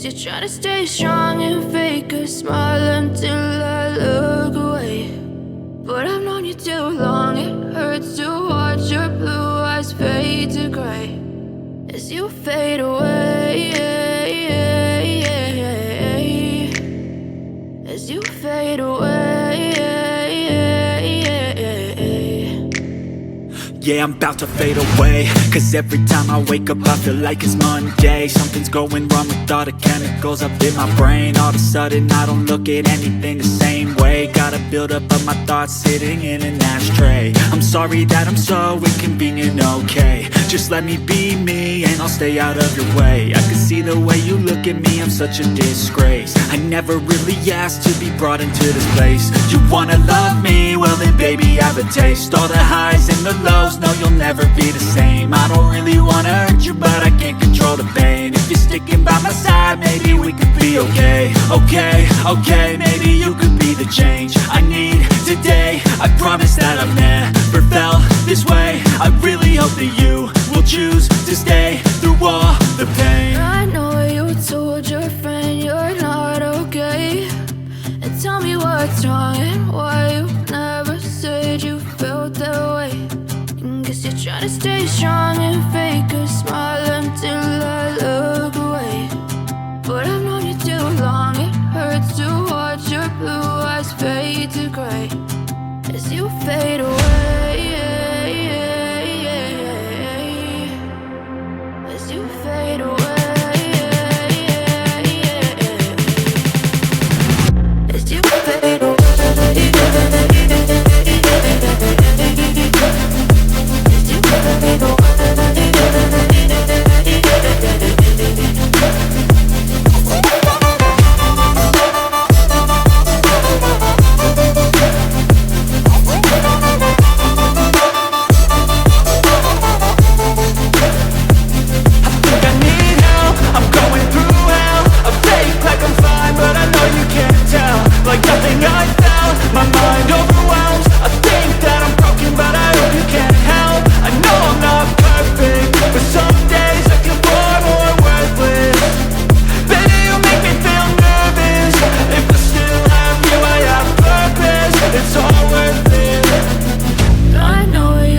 Guess you're trying to stay strong and fake a smile until I look away. But I've known you too long, it hurts to watch your blue eyes fade to gray as you fade away, as you fade away. Yeah, I'm about to fade away, cause every time I wake up I feel like it's Monday. Something's going wrong with all the chemicals up in my brain. All of a sudden I don't look at anything the same way. Got a buildup of my thoughts sitting in an ashtray. I'm sorry that I'm so inconvenient, okay. Just let me be me and I'll stay out of your way. I can see the way you look at me, I'm such a disgrace. I never really asked to be brought into this place. You wanna love me? Well then baby I have a taste. All the highs and the lows, no you'll never be the same. I don't really wanna hurt you but I can't control the pain. If you're sticking by my side maybe we could be okay. Okay, maybe you could be the change I need today. I promise that I've never felt this way. I really hope that you will choose to stay through all the pain. I know you told your friend you're not okay, and tell me what's wrong and why you never said you felt that way. Guess you're trying to stay strong and